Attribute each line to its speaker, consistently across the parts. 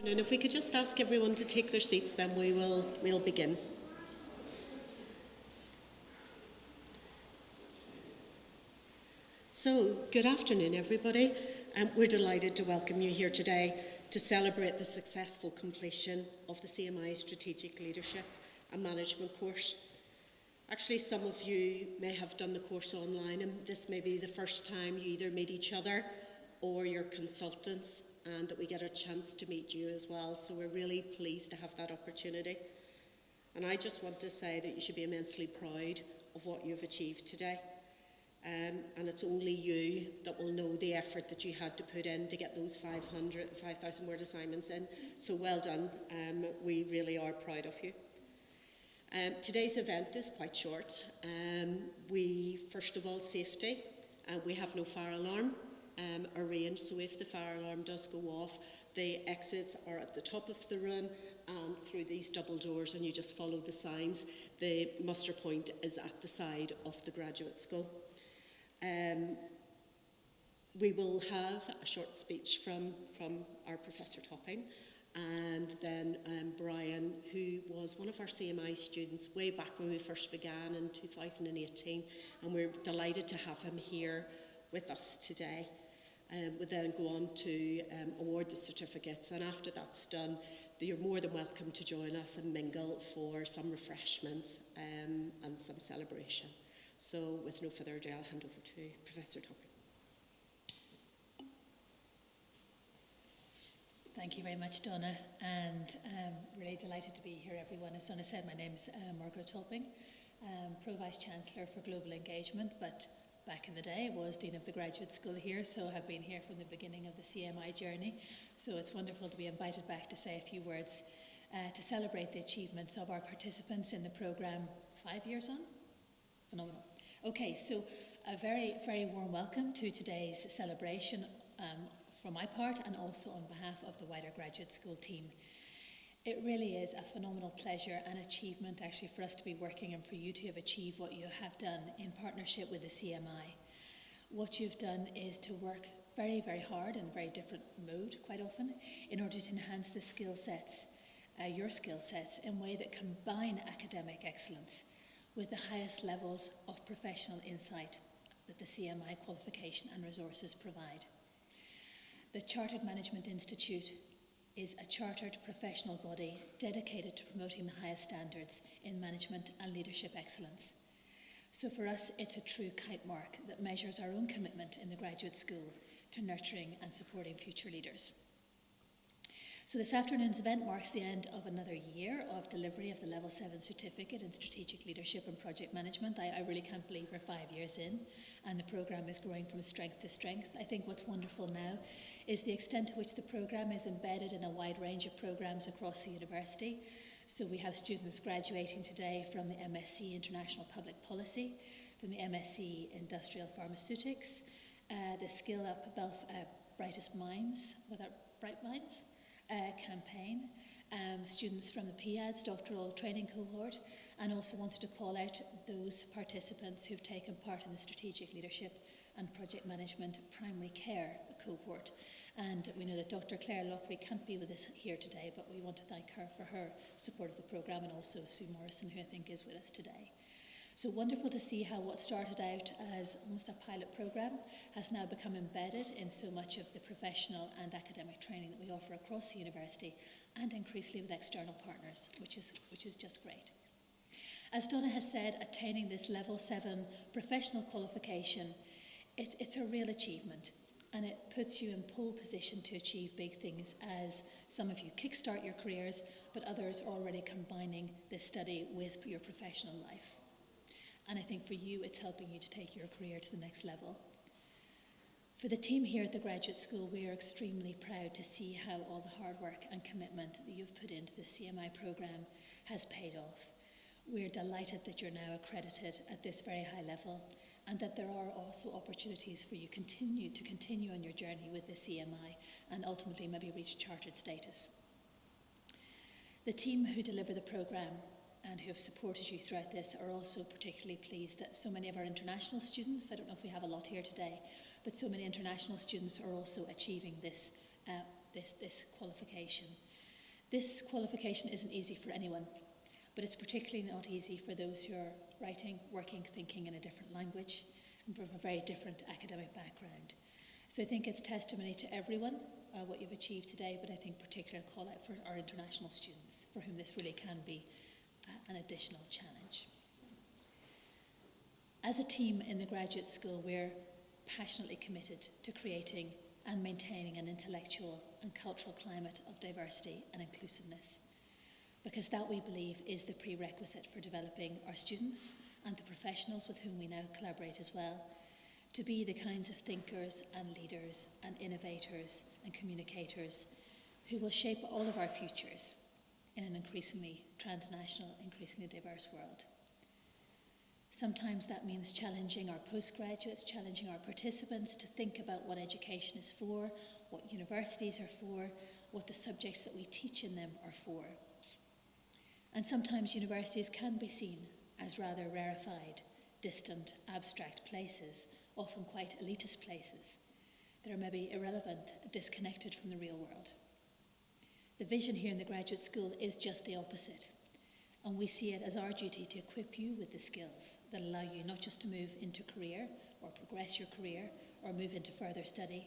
Speaker 1: And if we could just ask everyone to take their seats, then we'll begin. So, good afternoon, everybody. We're delighted to welcome you here today to celebrate the successful completion of the CMI Strategic Leadership and Management course. Actually, some of you may have done the course online, and this may be the first time you either meet each other or your consultants, and that we get a chance to meet you as well. So we're really pleased to have that opportunity. And I just want to say that you should be immensely proud of what you've achieved today. And it's only you that will know the effort that you had to put in to get those 5,000 word assignments in. So well done. We really are proud of you. Today's event is quite short. First of all, safety. We have no fire alarm arranged, so if the fire alarm does go off, the exits are at the top of the room and through these double doors, and you just follow the signs. The muster point is at the side of the graduate school. We will have a short speech from our Professor Topping, and then Brian, who was one of our CMI students way back when we first began in 2018, and we're delighted to have him here with us today. We'll then go on to award the certificates, and after that's done, you're more than welcome to join us and mingle for some refreshments and some celebration. So with no further ado, I'll hand over to Professor Topping.
Speaker 2: Thank you very much, Donna, and really delighted to be here, everyone. As Donna said, my name's Margaret Topping, Pro-Vice Chancellor for Global Engagement, but back in the day was Dean of the Graduate School here, so I've been here from the beginning of the CMI journey. So it's wonderful to be invited back to say a few words to celebrate the achievements of our participants in the programme 5 years on. Phenomenal. Okay, so a very, very warm welcome to today's celebration from my part and also on behalf of the wider graduate school team. It really is a phenomenal pleasure and achievement actually for us to be working and for you to have achieved what you have done in partnership with the CMI. What you've done is to work very, very hard in a very different mode quite often in order to enhance the skill sets, your skill sets in a way that combine academic excellence with the highest levels of professional insight that the CMI qualification and resources provide. The Chartered Management Institute is a chartered professional body dedicated to promoting the highest standards in management and leadership excellence. So for us, it's a true kite mark that measures our own commitment in the graduate school to nurturing and supporting future leaders. So this afternoon's event marks the end of another year of delivery of the Level 7 Certificate in Strategic Leadership and Project Management. I really can't believe we're 5 years in and the programme is growing from strength to strength. I think what's wonderful now is the extent to which the programme is embedded in a wide range of programmes across the university. So we have students graduating today from the MSc International Public Policy, from the MSc Industrial Pharmaceutics, the Skill Up Brightest Minds, Bright Minds, campaign, students from the PADS doctoral training cohort, and also wanted to call out those participants who've taken part in the strategic leadership and project management primary care cohort. And we know that Dr. Claire Lockery can't be with us here today, but we want to thank her for her support of the programme, and also Sue Morrison, who I think is with us today. So wonderful to see how what started out as almost a pilot programme has now become embedded in so much of the professional and academic training that we offer across the university, and increasingly with external partners, which is just great. As Donna has said, attaining this Level 7 professional qualification, it's a real achievement, and it puts you in pole position to achieve big things as some of you kickstart your careers, but others are already combining this study with your professional life. And I think for you, it's helping you to take your career to the next level. For the team here at the graduate school, we are extremely proud to see how all the hard work and commitment that you've put into the CMI programme has paid off. We're delighted that you're now accredited at this very high level, and that there are also opportunities for you to continue on your journey with the CMI and ultimately maybe reach chartered status. The team who deliver the programme and who have supported you throughout this are also particularly pleased that so many of our international students, I don't know if we have a lot here today, but so many international students are also achieving this qualification. This qualification isn't easy for anyone, but it's particularly not easy for those who are writing, working, thinking in a different language and from a very different academic background. So I think it's testimony to everyone what you've achieved today, but I think particular call out for our international students, for whom this really can be an additional challenge. As a team in the graduate school, we're passionately committed to creating and maintaining an intellectual and cultural climate of diversity and inclusiveness, because that, we believe, is the prerequisite for developing our students and the professionals with whom we now collaborate as well, to be the kinds of thinkers and leaders and innovators and communicators who will shape all of our futures in an increasingly transnational, increasingly diverse world. Sometimes that means challenging our postgraduates, challenging our participants to think about what education is for, what universities are for, what the subjects that we teach in them are for. And sometimes universities can be seen as rather rarefied, distant, abstract places, often quite elitist places that are maybe irrelevant, disconnected from the real world. The vision here in the graduate school is just the opposite, and we see it as our duty to equip you with the skills that allow you not just to move into career or progress your career or move into further study,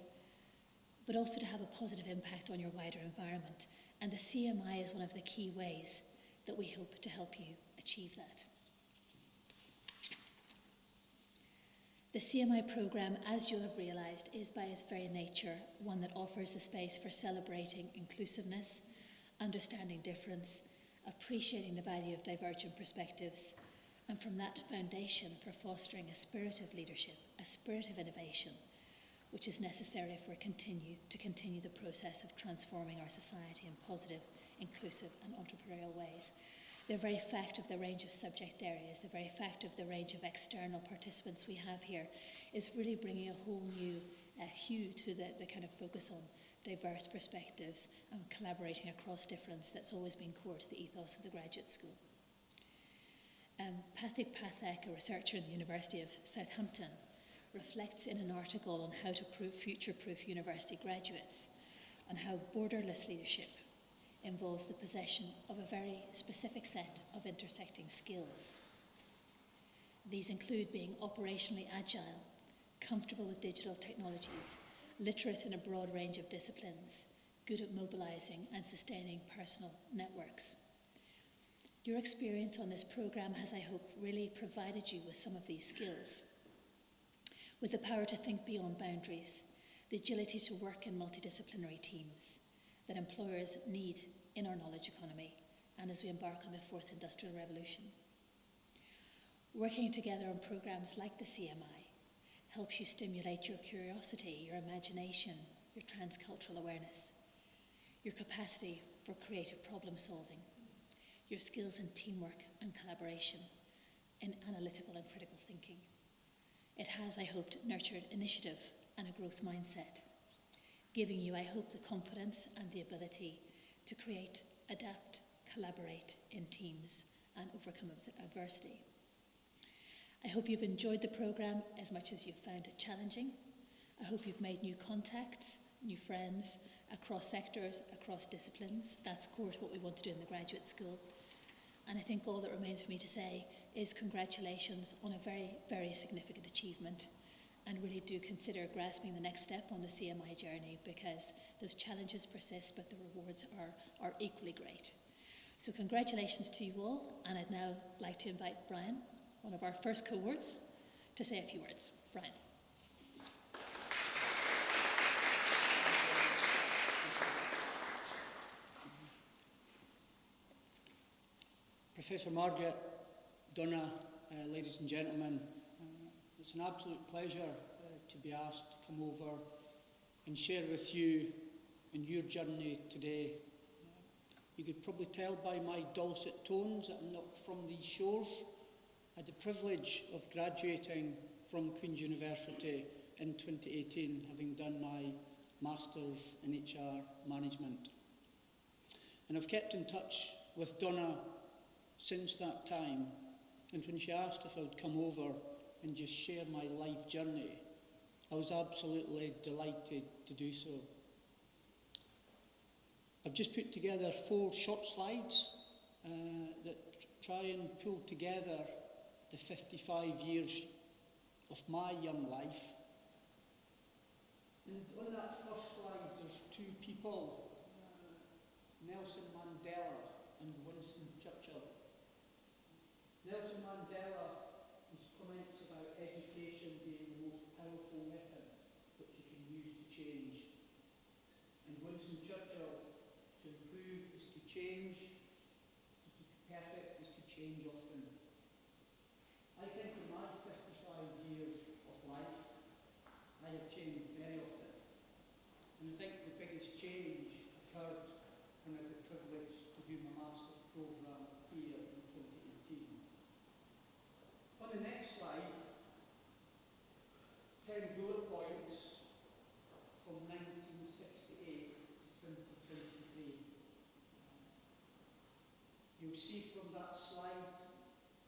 Speaker 2: but also to have a positive impact on your wider environment. And the CMI is one of the key ways that we hope to help you achieve that. The CMI programme, as you'll have realised, is by its very nature one that offers the space for celebrating inclusiveness, understanding difference, appreciating the value of divergent perspectives, and from that foundation for fostering a spirit of leadership, a spirit of innovation, which is necessary for to continue the process of transforming our society in positive, inclusive and entrepreneurial ways. The very fact of the range of subject areas, the very fact of the range of external participants we have here is really bringing a whole new hue to the kind of focus on diverse perspectives and collaborating across difference that's always been core to the ethos of the graduate school. Pathik Pathak, a researcher in the University of Southampton, reflects in an article on how to future-proof university graduates on how borderless leadership involves the possession of a very specific set of intersecting skills. These include being operationally agile, comfortable with digital technologies, literate in a broad range of disciplines, good at mobilising and sustaining personal networks. Your experience on this programme has, I hope, really provided you with some of these skills, with the power to think beyond boundaries, the agility to work in multidisciplinary teams that employers need in our knowledge economy and as we embark on the fourth industrial revolution. Working together on programmes like the CMI helps you stimulate your curiosity, your imagination, your transcultural awareness, your capacity for creative problem solving, your skills in teamwork and collaboration, in analytical and critical thinking. It has, I hope, nurtured initiative and a growth mindset, giving you, I hope, the confidence and the ability to create, adapt, collaborate in teams and overcome adversity. I hope you've enjoyed the programme as much as you've found it challenging. I hope you've made new contacts, new friends, across sectors, across disciplines. That's core to what we want to do in the graduate school. And I think all that remains for me to say is congratulations on a very, very significant achievement, and really do consider grasping the next step on the CMI journey, because those challenges persist, but the rewards are equally great. So congratulations to you all, and I'd now like to invite Brian, one of our first cohorts, to say a few words. Brian.
Speaker 3: Professor Margaret, Donna, ladies and gentlemen, it's an absolute pleasure to be asked to come over and share with you in your journey today. You could probably tell by my dulcet tones that I'm not from these shores. I had the privilege of graduating from Queen's University in 2018, having done my Masters in HR Management. And I've kept in touch with Donna since that time, and when she asked if I would come over and just share my life journey, I was absolutely delighted to do so. I've just put together 4 short slides that try and pull together the 55 years of my young life. And on that first slide, there's 2 people, Nelson Mandela and Winston Churchill. Nelson Mandela, his comments about education being the most powerful weapon which you can use to change. And Winston Churchill, to improve is to change, to be perfect is to change often. I think in my 55 years of life, I have changed very often. And I think the biggest change occurred when I had the privilege to do my master's programme here in 2018. On the next slide, 10 bullet points from 1968 to 2023. You'll see from that slide,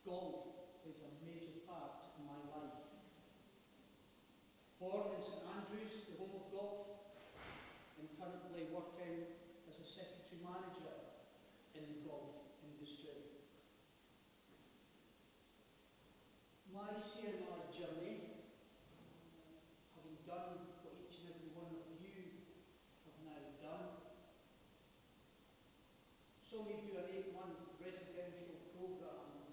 Speaker 3: golf is a major part in my life. Born in St Andrews, the home of golf, and currently working as a secretary manager in the golf industry. My CMI journey, having done what each and every one of you have now done, saw me do an 8-month residential programme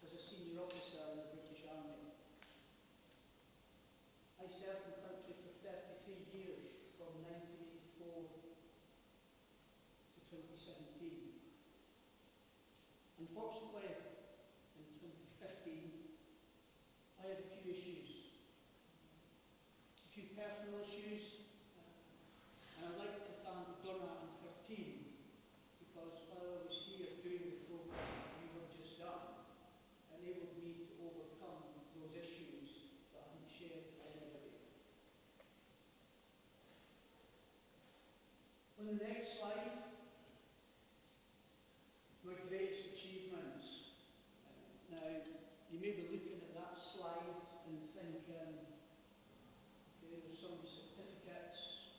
Speaker 3: as a senior officer in the British Army. I served the country for 33 years, from 1984 to 2017. Unfortunately, in 2015, I had a few issues, a few personal issues, and I'd like to thank Donna and her team, because while I was here doing the programme you have just done, enabled me to overcome those issues that I hadn't shared with anybody. On the next slide, my greatest achievements. Now, you may be looking at that slide and thinking, okay, there's some certificates,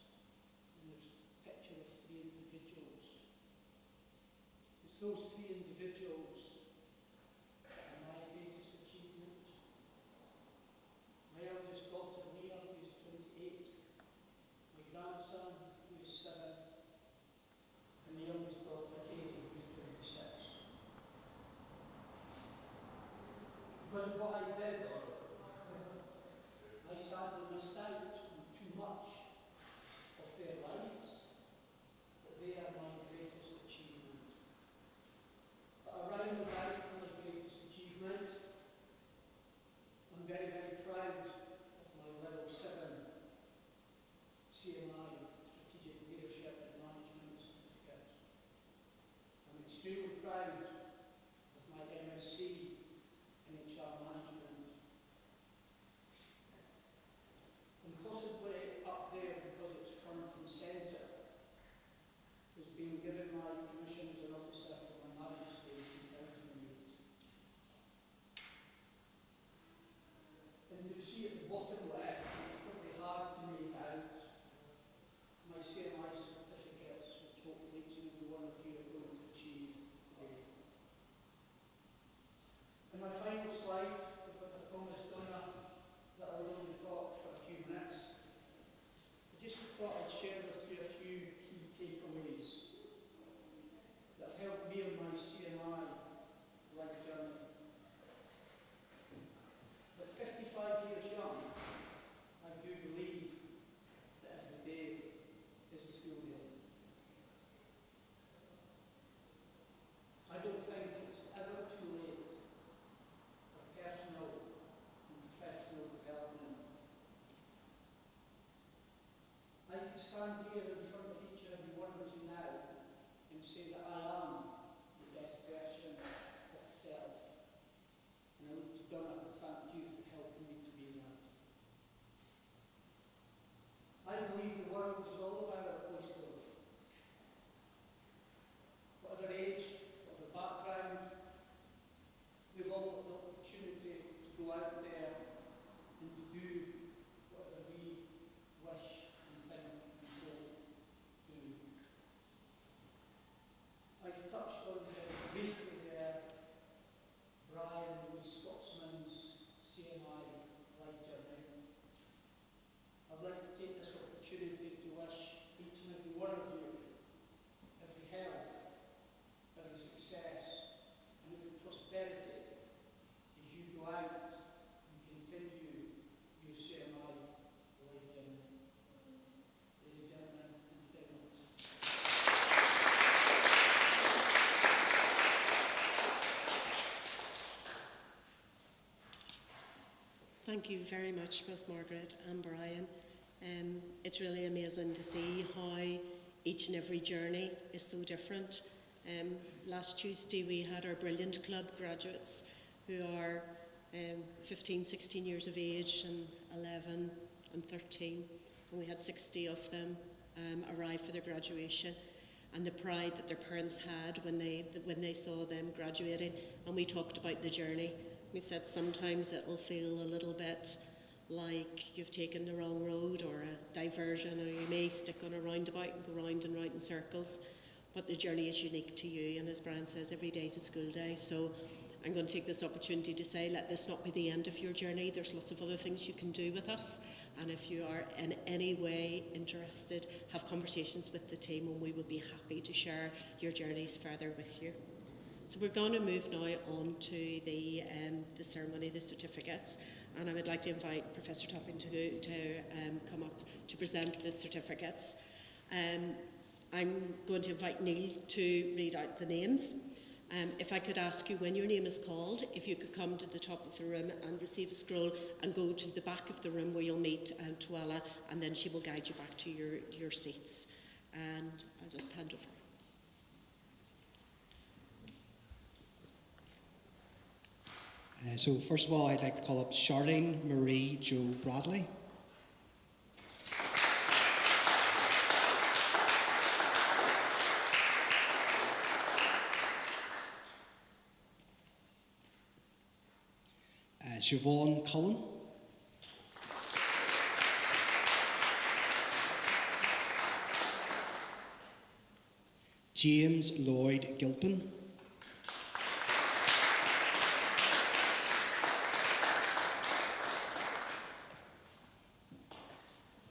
Speaker 3: and there's a picture of 3 individuals. It's those 3 individuals that are my greatest achievement. My eldest daughter, Mia, who is 28, my grandson, who is 7, and the youngest daughter, Katie, who is 26. Because of what I did, I sadly missed out on too much of their lives, but they are my greatest achievement. But around about my greatest achievement, I'm very, very proud of my level 7 CMI Strategic Leadership and Management certificate. I'm extremely proud of my MSc in HR Management. And possibly up there, because it's front and centre, has been given my commission as an officer for my Majesty in 2008. And you see at the bottom left, it's probably hard to make out, my CMI certificates, which hopefully each and every one of you are going to achieve today.
Speaker 1: Thank you very much, both Margaret and Brian. It's really amazing to see how each and every journey is so different. Last Tuesday we had our Brilliant Club graduates who are 15, 16 years of age and 11 and 13. And we had 60 of them arrive for their graduation, and the pride that their parents had when they saw them graduating. And we talked about the journey. We said sometimes it will feel a little bit like you've taken the wrong road or a diversion, or you may stick on a roundabout and go round and round in circles. But the journey is unique to you, and as Brian says, every day is a school day. So I'm going to take this opportunity to say, let this not be the end of your journey. There's lots of other things you can do with us. And if you are in any way interested, have conversations with the team, and we will be happy to share your journeys further with you. So we're going to move now on to the ceremony, the certificates. And I would like to invite Professor Topping to come up to present the certificates. I'm going to invite Neil to read out the names. If I could ask you, when your name is called, if you could come to the top of the room and receive a scroll and go to the back of the room where you'll meet Tuala, and then she will guide you back to your seats. And I'll just hand over.
Speaker 4: So first of all, I'd like to call up Charlene Marie Jo Bradley. Siobhan Cullen. James Lloyd Gilpin.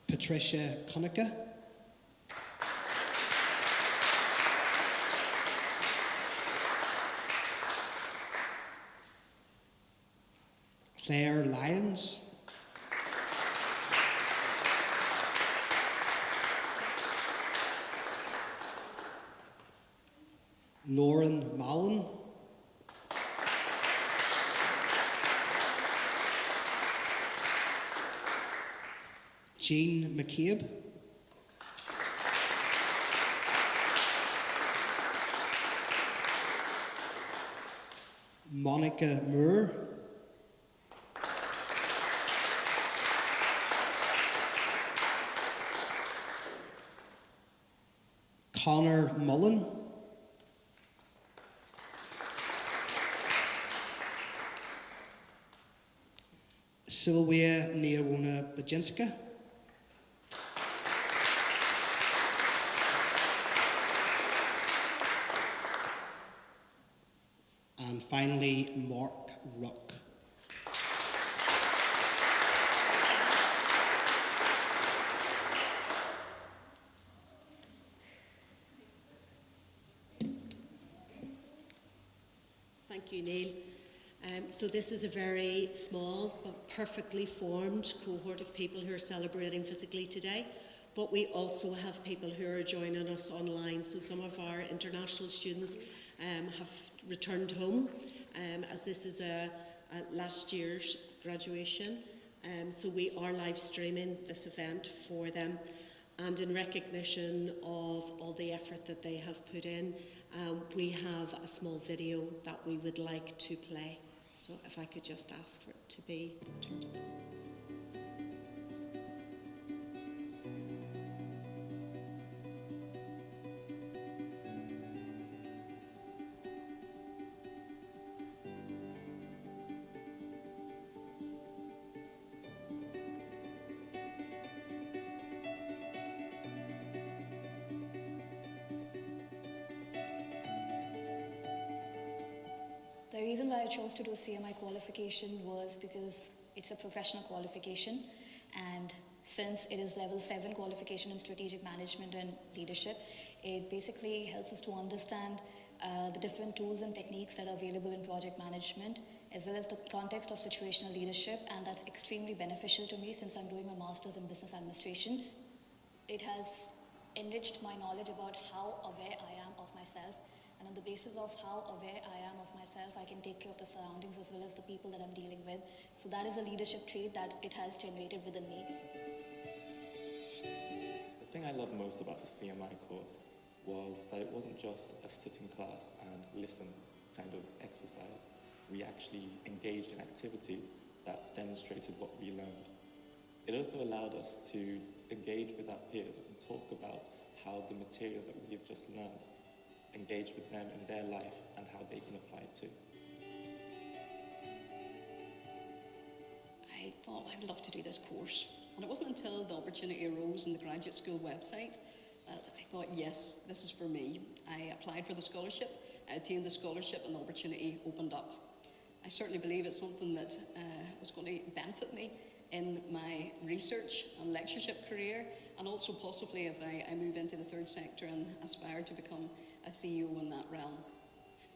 Speaker 4: Patricia Conica. Claire Lyons. Lauren Mallon. Jean McCabe. Monica Moore. Connor Mullen. Sylwia Niełona Bajinska. And finally, Mark Ruck.
Speaker 1: Thank you, Neil. So this is a very small but perfectly formed cohort of people who are celebrating physically today, but we also have people who are joining us online. So some of our international students have returned home, as this is a last year's graduation. So we are live streaming this event for them, and in recognition of all the effort that they have put in, we have a small video that we would like to play. So if I could just ask for it to be turned on.
Speaker 5: The reason why I chose to do CMI qualification was because it's a professional qualification, and since it is level 7 qualification in strategic management and leadership, it basically helps us to understand the different tools and techniques that are available in project management, as well as the context of situational leadership, and that's extremely beneficial to me since I'm doing my master's in business administration. It has enriched my knowledge about how aware I am of myself And on the basis of how aware I am of myself, I can take care of the surroundings as well as the people that I'm dealing with. So that is a leadership trait that it has generated within me.
Speaker 6: The thing I loved most about the CMI course was that it wasn't just a sit in class and listen kind of exercise. We actually engaged in activities that demonstrated what we learned. It also allowed us to engage with our peers and talk about how the material that we have just learned, engage with them in their life and how they can apply it too.
Speaker 7: I thought I'd love to do this course, and it wasn't until the opportunity arose on the graduate school website that I thought, yes, this is for me. I applied for the scholarship, I attained the scholarship, and the opportunity opened up. I certainly believe it's something that was going to benefit me in my research and lectureship career, and also possibly if I move into the third sector and aspire to become a CEO in that realm.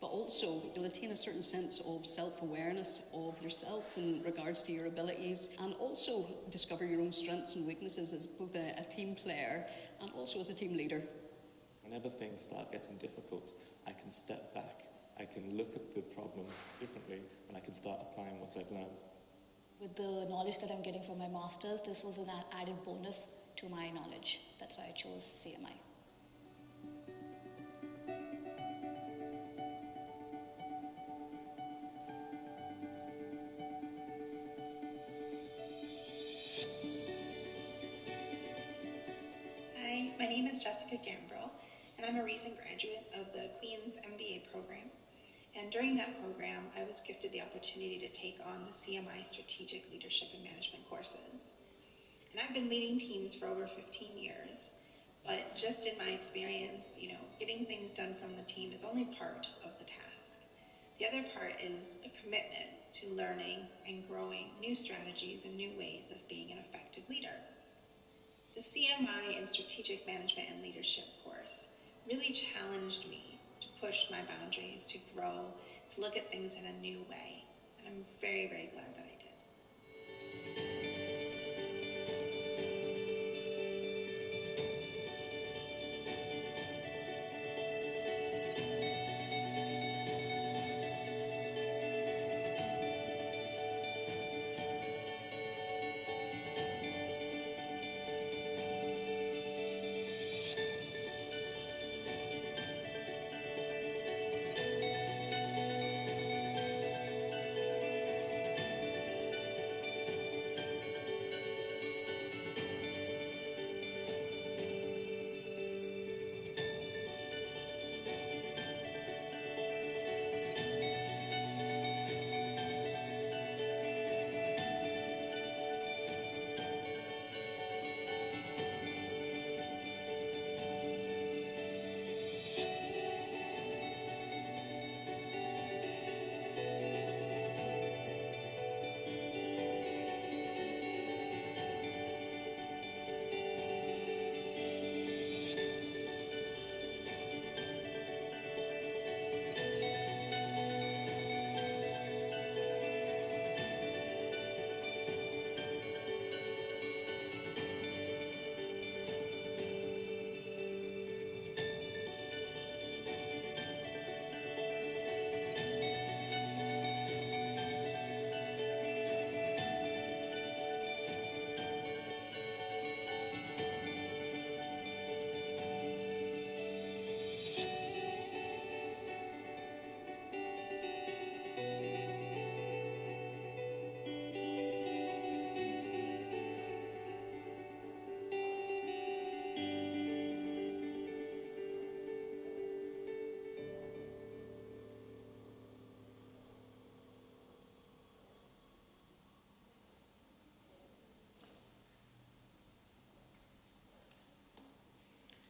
Speaker 7: But also, you'll attain a certain sense of self-awareness of yourself in regards to your abilities, and also discover your own strengths and weaknesses as both a team player and also as a team leader.
Speaker 6: Whenever things start getting difficult, I can step back, I can look at the problem differently, and I can start applying what I've learned.
Speaker 5: With the knowledge that I'm getting from my master's, this was an added bonus to my knowledge. That's why I chose CMI.
Speaker 8: Hi, my name is Jessica Gambrill, and I'm a recent graduate of the Queen's MBA program. And during that program, I was gifted the opportunity to take on the CMI Strategic Leadership and Management courses. And I've been leading teams for over 15 years, but just in my experience, getting things done from the team is only part of the task. The other part is a commitment to learning and growing new strategies and new ways of being an effective leader. The CMI in Strategic Management and Leadership course really challenged me to push my boundaries, to grow, to look at things in a new way. And I'm very, very glad that I did.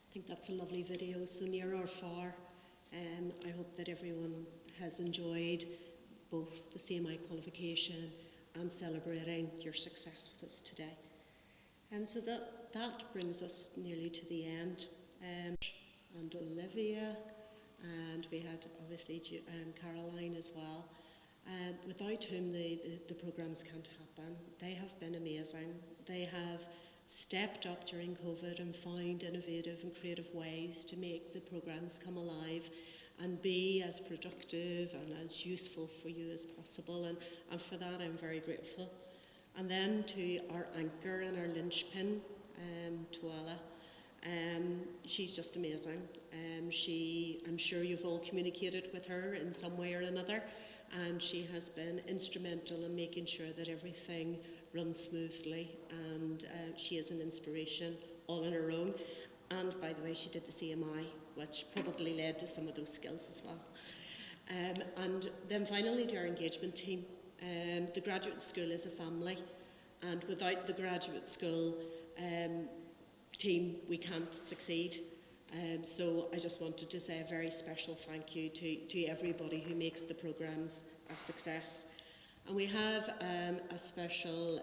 Speaker 1: I think that's a lovely video, so near or far. I hope that everyone has enjoyed both the CMI qualification and celebrating your success with us today. And so that brings us nearly to the end. And Olivia, and we had obviously Caroline as well, without whom the programmes can't happen. They have been amazing. They have stepped up during COVID and found innovative and creative ways to make the programmes come alive and be as productive and as useful for you as possible. And for that, I'm very grateful. And then to our anchor and our linchpin, Tuala. She's just amazing. I'm sure you've all communicated with her in some way or another, and she has been instrumental in making sure that everything runs smoothly, and she is an inspiration all on her own. And by the way, she did the CMI, which probably led to some of those skills as well. And then finally to our engagement team. The graduate school is a family, and without the graduate school team, we can't succeed. So I just wanted to say a very special thank you to everybody who makes the programmes a success. And we have a special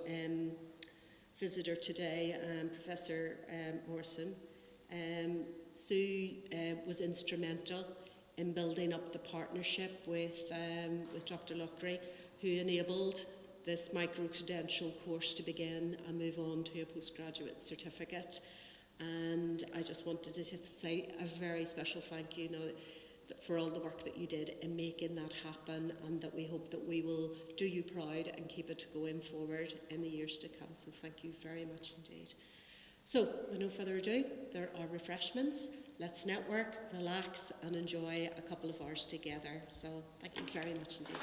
Speaker 1: visitor today, Professor Morrison. Sue was instrumental in building up the partnership with Dr. Luckery, who enabled this micro-credential course to begin and move on to a postgraduate certificate. And I just wanted to say a very special thank you for all the work that you did in making that happen, and that we hope that we will do you proud and keep it going forward in the years to come. So thank you very much indeed. So, with no further ado, there are refreshments. Let's network, relax, and enjoy a couple of hours together. So, thank you very much indeed.